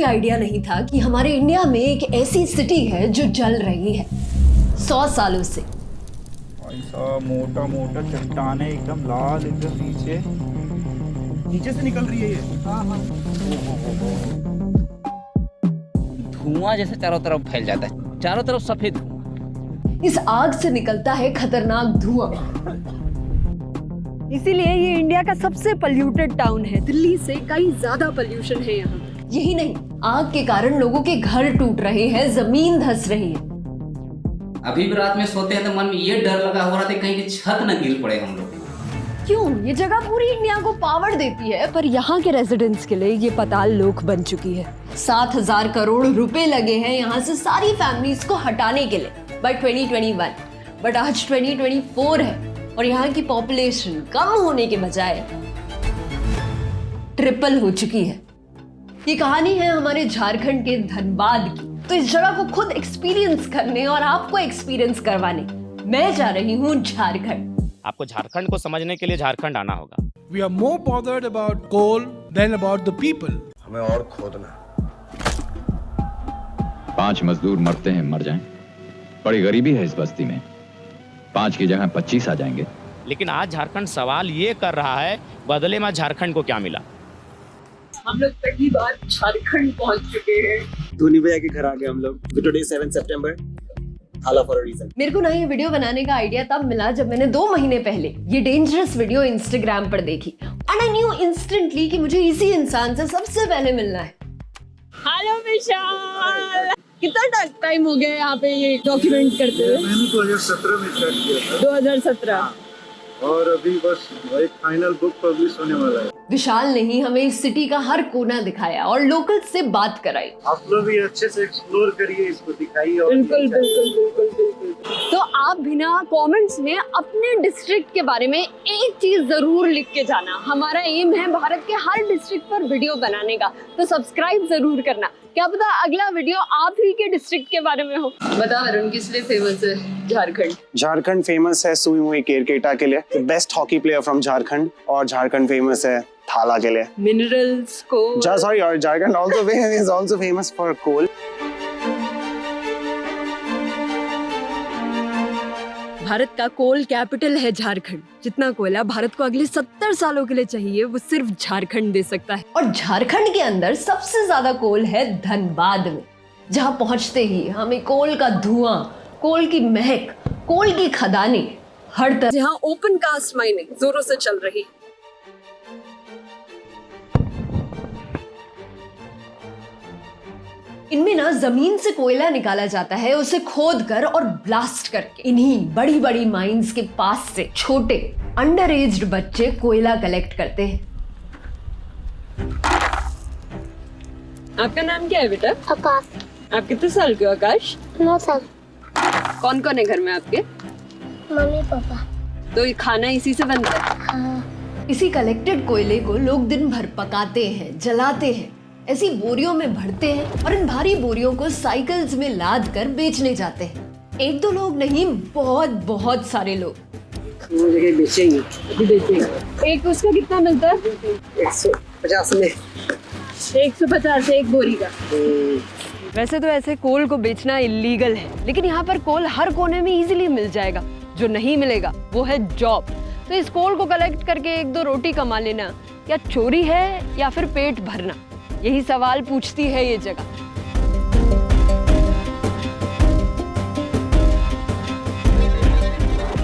भी आइडिया नहीं था कि हमारे इंडिया में एक ऐसी सिटी है जो जल रही है 100 सालों से। ऐसा मोटा मोटा चट्टाने एकदम लाल, एकदम नीचे से निकल रही है ये। हाँ। धुआं जैसे चारों तरफ फैल जाता है, चारों तरफ सफेद धुआं। इस आग से निकलता है खतरनाक धुआं। इसीलिए ये इंडिया का सबसे पोल्यूटेड टाउन है। दिल्ली से कई ज्यादा पोल्यूशन है यहाँ। यही नहीं, आग के कारण लोगों के घर टूट रहे हैं, जमीन धंस रही है। अभी भी रात में सोते हैं तो मन में ये डर लगा हो रहा था कहीं की छत न गिर पड़े हम लोग। क्यों? ये जगह पूरी इंडिया को पावर देती है, पर यहाँ के रेजिडेंट्स के लिए ये पाताल लोक बन चुकी है। 7,000 करोड़ रुपए लगे हैं यहाँ से सारी फैमिलीज को हटाने के लिए बाय 2021। बट आज 2024 है और यहाँ की पॉपुलेशन कम होने के बजाय ट्रिपल हो चुकी है। ये कहानी है हमारे झारखंड के धनबाद की। तो इस जगह को खुद एक्सपीरियंस करने और आपको एक्सपीरियंस करवाने मैं जा रही हूँ झारखंड। आपको झारखंड को समझने के लिए झारखंड आना होगा। We are more bothered about coal than about the people. हमें और खोदना। 5 मजदूर मरते हैं मर जाएं। बड़ी गरीबी है इस बस्ती में, 5 की जगह 25 आ जाएंगे। लेकिन आज झारखंड सवाल ये कर रहा है, बदले में झारखंड को क्या मिला। हम लोग पहली बार झारखंड पहुंच चुके हैं। धोनी भैया के घर आ गए हम लोग। टुडे 7 सितंबर, हाला फॉर अ रीजन। मेरे को ना ये वीडियो बनाने का आइडिया तब मिला जब मैंने 2 महीने पहले ये डेंजरस वीडियो इंस्टाग्राम पर देखी। एंड आई न्यू इंस्टेंटली कि मुझे इसी इंसान से सबसे पहले मिलना है। हेलो विशाल, कितना टाइम हो गया यहाँ पे ये डॉक्यूमेंट करते हुए? मैंने 2017 में स्टार्ट किया था। 2017 और अभी बस एक फाइनल बुक पब्लिश होने वाला है। विशाल ने ही हमें इस सिटी का हर कोना दिखाया और लोकल से बात कराई। आप लोग भी अच्छे से एक्सप्लोर करिए, इसको दिखाइए। बिल्कुल बिल्कुल बिल्कुल बिल्कुल। तो आप भी ना कमेंट्स में अपने डिस्ट्रिक्ट के बारे में एक चीज जरूर लिख के जाना। हमारा एम है भारत के हर डिस्ट्रिक्ट पर वीडियो बनाने का, तो सब्सक्राइब जरूर करना। क्या पता अगला वीडियो आप ही के डिस्ट्रिक्ट के बारे में हो। बता वरुण, किस लिए फेमस है झारखंड? झारखंड फेमस है सुई मुई केरकेटा के लिए, best hockey player from Jharkhand. और झारखंड फेमस है थाला के लिए, मिनरल्स को। सॉरी, और Jharkhand also famous for coal। Bharat का कोल कैपिटल है झारखंड। जितना कोयला भारत को अगले 70 सालों के लिए चाहिए वो सिर्फ झारखंड दे सकता है। और झारखंड के अंदर सबसे ज्यादा कोल है धनबाद में, जहाँ पहुंचते ही हमें कोल का धुआं, कोल की महक, कोल की खदानें हर तरह। जहाँ ओपन कास्ट माइनिंग जोरों से चल रही। इनमें ना जमीन से कोयला निकाला जाता है, उसे खोद कर और ब्लास्ट करके। इन्हीं बड़ी बड़ी माइंस के पास से छोटे अंडर एज्ड बच्चे कोयला कलेक्ट करते हैं। आपका नाम क्या है बेटा? आकाश। आप कितने साल के हो आकाश? 9 साल। कौन कौन है घर में आपके? Mummy papa. तो ये खाना इसी से बनता है? हाँ। इसी कलेक्टेड कोयले को लोग दिन भर पकाते हैं, जलाते हैं, ऐसी बोरियों में भरते हैं और इन भारी बोरियों को साइकिल्स में लाद कर बेचने जाते हैं। 1-2 लोग नहीं, बहुत सारे लोग बेचेंगे। अभी बेचेंगे। एक उसका कितना मिलता है? 150 में। 150 है एक बोरी का। वैसे तो ऐसे कोल को बेचना इलीगल है, लेकिन यहाँ पर कोल हर कोने में इजीली मिल जाएगा। जो नहीं मिलेगा वो है जॉब। तो इस कोल को कलेक्ट करके 1-2 रोटी कमा लेना या चोरी है या फिर पेट भरना, यही सवाल पूछती है ये जगह।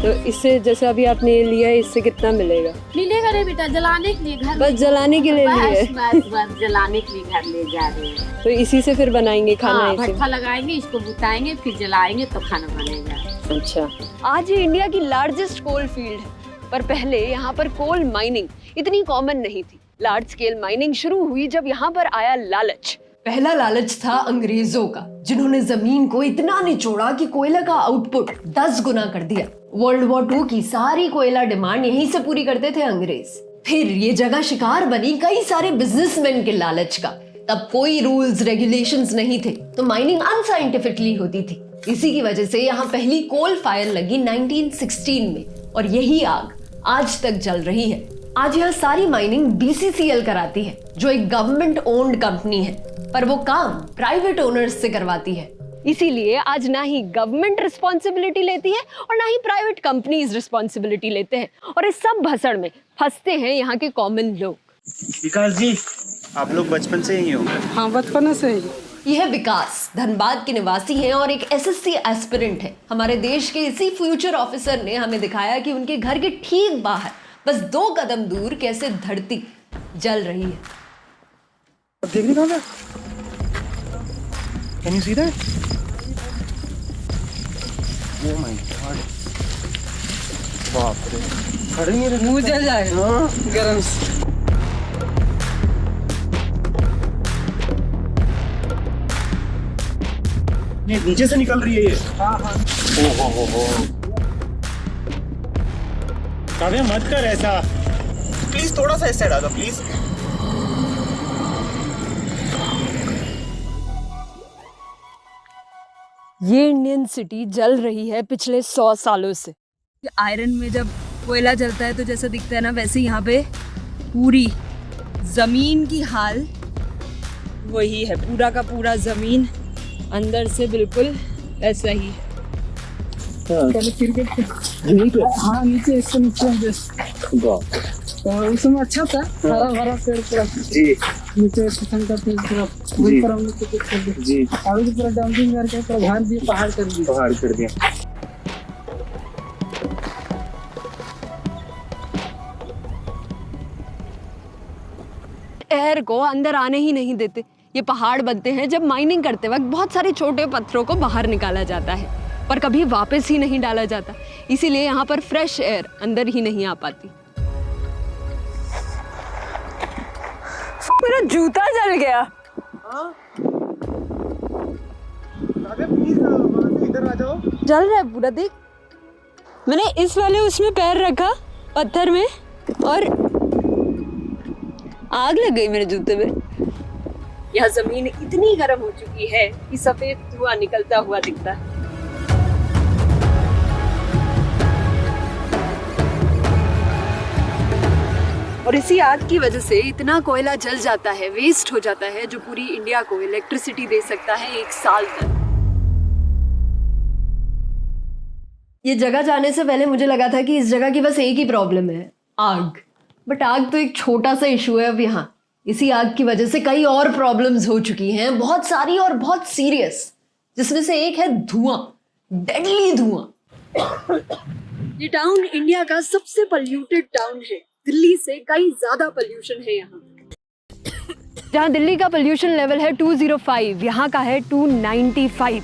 तो इससे जैसे अभी आपने ये लिया है, इससे कितना मिलेगा? मिलेगा रे बेटा, जलाने के लिए घर। बस जलाने के लिए लिए? बस जलाने के लिए घर ले जा रहे हैं। तो इसी से फिर बनाएंगे खाना? हाँ, इसे भट्ठा लगाएंगे, इसको बुताएंगे, फिर जलाएंगे तो खाना बनेगा। अच्छा। आज ये इंडिया की लार्जेस्ट कोल फील्ड है, पर पहले यहाँ पर कोल माइनिंग इतनी कॉमन नहीं थी। लार्ज स्केल माइनिंग शुरू हुई जब यहाँ पर आया लालच। पहला लालच था अंग्रेजों का, जिन्होंने जमीन को इतना निचोड़ा कि कोयला का आउटपुट 10 गुना कर दिया। वर्ल्ड वॉर 2 की सारी कोयला डिमांड यहीं से पूरी करते थे अंग्रेज। फिर ये जगह शिकार बनी कई सारे बिजनेसमैन के लालच का। तब कोई रूल्स रेगुलेशंस नहीं थे, तो माइनिंग अनसाइंटिफिकली होती थी। इसी की वजह से यहाँ पहली कोल फायर लगी 1916 में और यही आग आज तक जल रही है। आज यहाँ सारी माइनिंग BCCL कराती है, जो एक गवर्नमेंट ओन्ड कंपनी है, पर वो काम प्राइवेट ओनर्स से करवाती है। इसीलिए आज ना ही गवर्नमेंट रिस्पॉन्सिबिलिटी लेती है और ना ही प्राइवेट कंपनीज रिस्पॉन्सिबिलिटी लेते हैं, और इस सब भसड़ में फंसते हैं यहाँ के कॉमन लोग। विकास जी, आप लोग बचपन से ही हो? हाँ, बचपन से ही। यह है विकास, धनबाद के निवासी हैं और एक SSC एस्पिरेंट है। हमारे देश के इसी फ्यूचर ऑफिसर ने हमें दिखाया कि उनके घर के ठीक बाहर बस 2 कदम दूर कैसे धरती जल रही है। देखने कहाँ गया? Can you see that? Oh my God! बाप रे! खड़े नहीं रहते। मुंह जल जाएगा गरम से। ये नीचे से निकल रही है ये। हाँ हाँ। ओहो। अबे मत कर ऐसा। प्लीज थोड़ा सा इस साइड आ जाओ प्लीज। ये इंडियन सिटी जल रही है पिछले 100 सालों से। आयरन में जब कोयला जलता है तो जैसा दिखता है ना, वैसे यहाँ पे पूरी जमीन की हाल वही है। पूरा का पूरा जमीन अंदर से बिल्कुल ऐसा ही है। हाँ, नीचे इससे नीचे और उस समय अच्छा था, हरा भरा पेड़ पूरा जी। नीचे किसान का पेड़ पूरा ऊपर हम लोग को कर दिया जी। आगे की पूरा डंपिंग करके पूरा भार दिए, पहाड़ कर दिया। एयर को अंदर आने ही नहीं देते। ये पहाड़ बनते हैं जब माइनिंग करते वक्त बहुत सारे छोटे पत्थरों को बाहर निकाला जाता है, पर कभी वापस ही नहीं डाला जाता। इसीलिए यहाँ पर फ्रेश एयर अंदर ही नहीं आ पाती। मेरा जूता जल गया। इधर आ जाओ। जल रहा है पूरा, देख। मैंने इस वाले उसमें पैर रखा पत्थर में और आग लग गई मेरे जूते में। यह जमीन इतनी गर्म हो चुकी है कि सफेद धुआं निकलता हुआ दिखता है। और इसी आग की वजह से इतना कोयला जल जाता है, वेस्ट हो जाता है, जो पूरी इंडिया को इलेक्ट्रिसिटी दे सकता है 1 साल तक। ये जगह जाने से पहले मुझे लगा था कि इस जगह की बस एक ही प्रॉब्लम है, आग। बट आग तो एक छोटा सा इशू है अब यहाँ। इसी आग की वजह से कई और प्रॉब्लम्स हो चुकी हैं, बहुत सारी और बहुत सीरियस, जिसमें से एक है धुआं, डेडली धुआं। ये टाउन इंडिया का सबसे पोल्यूटेड टाउन है। दिल्ली से कई ज्यादा पोल्यूशन है यहाँ। जहाँ दिल्ली का पोल्यूशन लेवल है 205, यहाँ का है 295।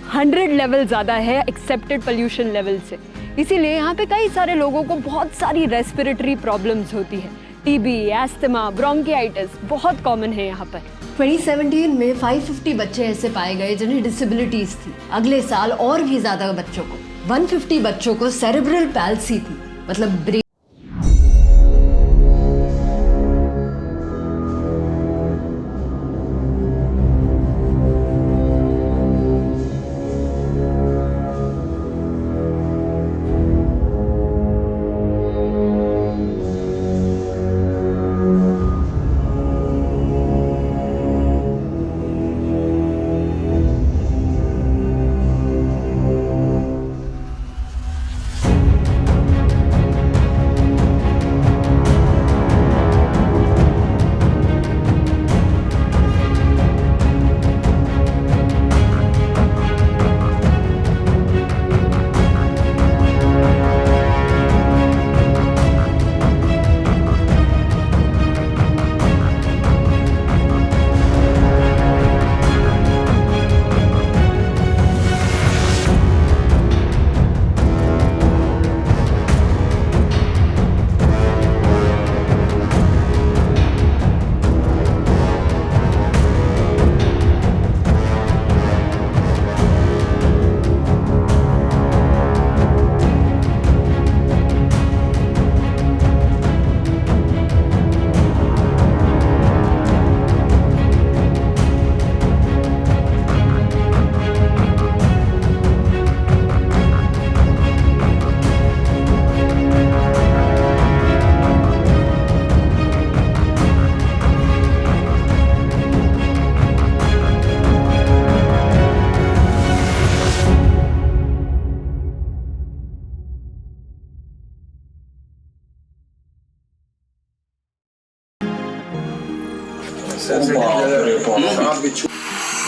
100 लेवल ज्यादा है एक्सेप्टेड पोल्यूशन लेवल से। इसीलिए यहाँ पे कई सारे लोगों को बहुत सारी रेस्पिरेटरी प्रॉब्लम्स होती है। टीबी, एस्थमा, ब्रोंकियाइटिस बहुत कॉमन है यहाँ पर। 2017 में 550 बच्चे ऐसे पाए गए जिन्हें डिसेबिलिटीज थी। अगले साल और भी ज्यादा बच्चों को, 150 बच्चों को सेरेब्रल पैल्सी थी, मतलब brain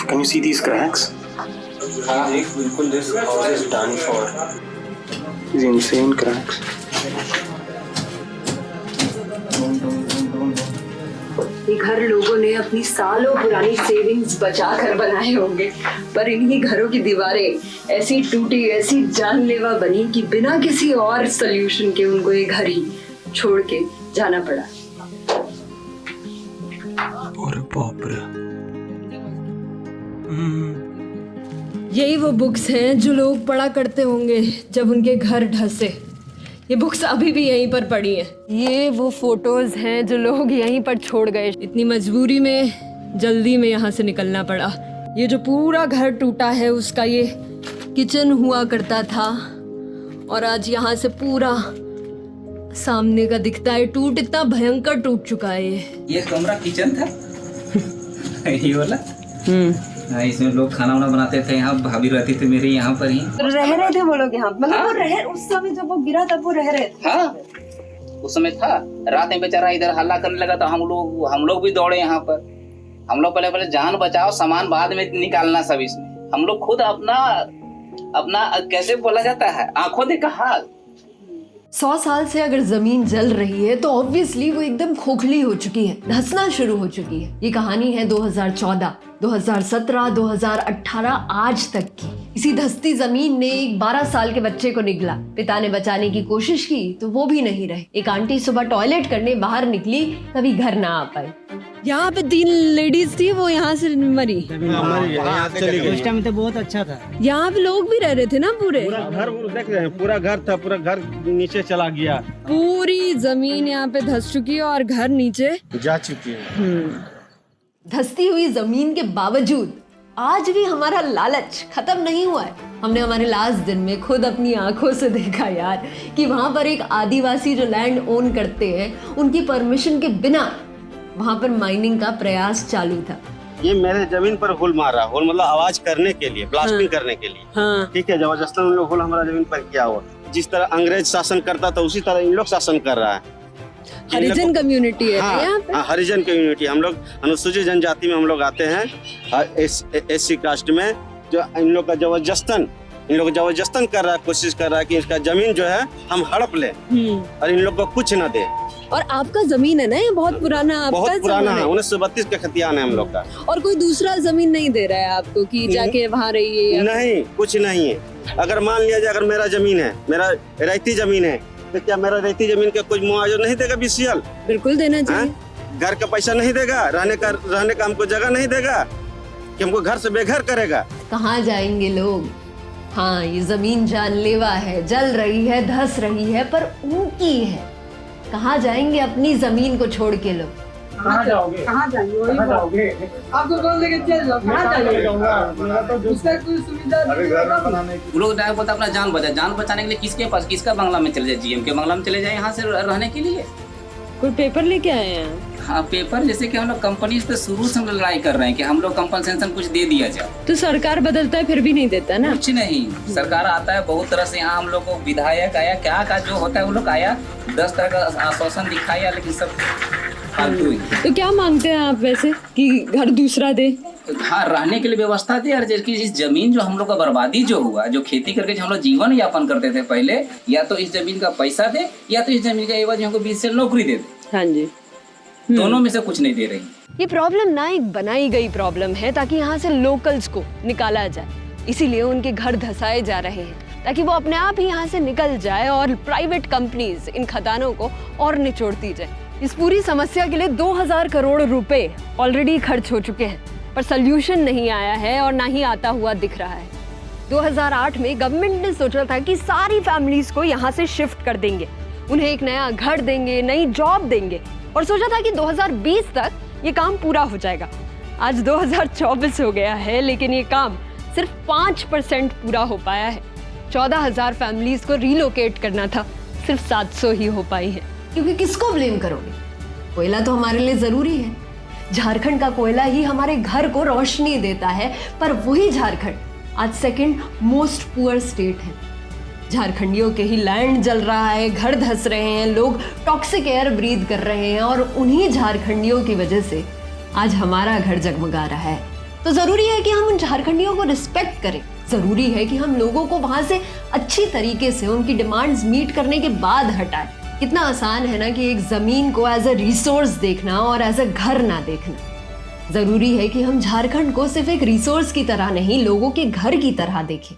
Can you see these cracks? बिल्कुल this house is done for. These insane cracks. ये घर लोगों ने अपनी सालों पुरानी सेविंग्स बचा कर बनाए होंगे, पर इन्हीं घरों की दीवारें ऐसी टूटी, ऐसी जानलेवा बनी कि बिना किसी और सल्यूशन के उनको ये घर ही छोड़ के जाना पड़ा। अरे बाप रे। यही वो बुक्स हैं जो लोग पढ़ा करते होंगे जब उनके घर ढसे। ये बुक्स अभी भी यहीं पर पड़ी हैं। ये वो फोटोज हैं जो लोग यहीं पर छोड़ गए। इतनी मजबूरी में जल्दी में यहाँ से निकलना पड़ा। ये जो पूरा घर टूटा है उसका ये किचन हुआ करता था और आज यहाँ से पूरा सामने का दिखता है टूट, इतना भयंकर टूट चुका है ये कमरा किचन था। ये वाला इसमें लोग खाना वाना बनाते थे। यहाँ भाभी रहती थी मेरी यहाँ पर ही। रह रहे थे वो लोग यहाँ, मतलब वो रह, उस समय जब वो गिरा तब वो रह रहे थे। हाँ उस समय था। रात में बेचारा इधर हल्ला करने लगा तो हम लोग भी दौड़े यहाँ पर। हम लोग पहले जान बचाओ, सामान बाद में निकालना सब। इसमें हम लोग खुद अपना कैसे बोला जाता है, आंखों देखा हाल। 100 साल से अगर जमीन जल रही है तो ऑब्वियसली वो एकदम खोखली हो चुकी है, धंसना शुरू हो चुकी है। ये कहानी है 2014, 2017, 2018 आज तक की। इसी धंसती जमीन ने एक 12 साल के बच्चे को निगला। पिता ने बचाने की कोशिश की तो वो भी नहीं रहे। एक आंटी सुबह टॉयलेट करने बाहर निकली, कभी घर ना आ पाई। यहाँ पे 3 लेडीज थी, वो यहाँ से मरी। उस टाइम तो बहुत अच्छा था। यहाँ पे लोग भी रह रहे थे ना पूरे। घर देख रहे हैं, पूरा घर था, पूरा घर नीचे चला गया। पूरी जमीन यहाँ पे धंस चुकी है और घर नीचे जा चुकी है। धंसती हुई जमीन के बावजूद आज भी हमारा लालच खत्म नहीं हुआ है। हमने हमारे लास्ट दिन में खुद अपनी आंखों से देखा यार कि वहां पर एक आदिवासी जो लैंड ओन करते हैं, उनकी परमिशन के बिना वहां पर माइनिंग का प्रयास चालू था। ये मेरे जमीन पर हुल मारा, हुल मतलब आवाज करने के लिए, ब्लास्टिंग करने के लिए। हाँ। ठीक है, जबरदस्ती उन लोग हुल हमारा जमीन पर किया हुआ। जिस तरह अंग्रेज शासन करता था उसी तरह इन लोग शासन कर रहा है। हरिजन कम्युनिटी है यहाँ पे। हाँ, हरिजन कम्युनिटी। हम लोग अनुसूचित जनजाति में हम लोग आते हैं। एससी कास्ट में जो इन लोग का जबरदस्तन कर रहा है, कोशिश कर रहा है कि इसका जमीन जो है हम हड़प ले और इन लोग को कुछ न दे। और आपका जमीन है ना, ये बहुत पुराना, बहुत पुराना है, 1932 का खतियान है हम लोग का। और कोई दूसरा जमीन नहीं दे रहा है आपको कि जाके वहाँ रहिए? नहीं, कुछ नहीं है। अगर मान लिया जाए अगर मेरा जमीन है, मेरा रैयती जमीन है, तो क्या मेरा रैयती जमीन का कुछ मुआवजा नहीं देगा बीसीएल? बिल्कुल देना चाहिए। घर का पैसा नहीं देगा, रहने का हमको जगह नहीं देगा कि हमको घर से बेघर करेगा। कहाँ जाएंगे लोग? हाँ, ये जमीन जानलेवा है, जल रही है, धंस रही है, पर उनकी है। कहाँ जाएंगे अपनी जमीन को छोड़ के लोग? कहाँ जाओगे? कहाँ जाएंगे? कहाँ जाओगे? आपको कौन लेके चल जाओ? कहाँ जाएंगे? उसका कोई सुविधा वो लोग बोलते अपना जान बचाने के लिए किसके पास, किसका बंगला में चले जाए, जीएम के बंगला में चले जाए यहाँ से रहने के लिए। कोई पेपर लेके आए हैं? हाँ, पेपर जैसे कि हम लोग कंपनी से शुरू से हम लोग लड़ाई कर रहे हैं कि हम लोग कंपनसेशन कुछ दे दिया जाए। तो सरकार बदलता है फिर भी नहीं देता ना? कुछ नहीं, सरकार आता है बहुत तरह से। यहाँ हम लोग को विधायक आया, क्या का जो होता है वो लोग आया, 10 तरह का आश्वासन दिखाया, लेकिन सब फालतू ही। तो क्या मांगते हैं आप वैसे कि घर दूसरा दे? हाँ, रहने के लिए व्यवस्था दे। और जबकि इस जमीन जो हम लोग का बर्बादी जो हुआ, जो खेती करके जो हम लोग जीवन यापन करते थे पहले, या तो इस जमीन का पैसा दे या तो इस जमीन का एवज हमको 20 से नौकरी दे दे। हाँ जी, दोनों में से कुछ नहीं दे रही। ये प्रॉब्लम ना एक बनाई गई प्रॉब्लम है ताकि यहाँ से लोकल्स को निकाला जाए। इसीलिए उनके घर धसाए जा रहे हैं ताकि वो अपने आप ही यहाँ से निकल जाए और प्राइवेट कंपनीज इन खदानों को और निचोड़ती जाए। इस पूरी समस्या के लिए 2000 करोड़ रुपए ऑलरेडी खर्च हो चुके हैं, पर सोल्यूशन नहीं आया है और ना ही आता हुआ दिख रहा है। 2008 में गवर्नमेंट ने सोचा था कि सारी फैमिलीज को यहाँ से शिफ्ट कर देंगे, उन्हें एक नया घर देंगे, नई जॉब देंगे, और सोचा था कि 2020 तक ये काम पूरा हो जाएगा। आज 2024 हो गया है, लेकिन ये काम सिर्फ 5% पूरा हो पाया है। 14,000 फैमिलीज को रिलोकेट करना था, सिर्फ 700 ही हो पाई है। क्योंकि किसको ब्लेम करोगे? कोयला तो हमारे लिए जरूरी है। झारखंड का कोयला ही हमारे घर को रोशनी देता है, पर वही झारखंड आज 2nd मोस्ट पुअर स्टेट है। झारखंडियों के ही लैंड जल रहा है, घर धंस रहे हैं, लोग टॉक्सिक एयर ब्रीथ कर रहे हैं, और उन्हीं झारखंडियों की वजह से आज हमारा घर जगमगा रहा है। तो जरूरी है कि हम उन झारखंडियों को रिस्पेक्ट करें। जरूरी है कि हम लोगों को वहां से अच्छी तरीके से उनकी डिमांड्स मीट करने के बाद हटाएं। कितना आसान है ना कि एक जमीन को एज अ रिसोर्स देखना और एज अ घर ना देखना। जरूरी है कि हम झारखंड को सिर्फ एक रिसोर्स की तरह नहीं, लोगों के घर की तरह देखें।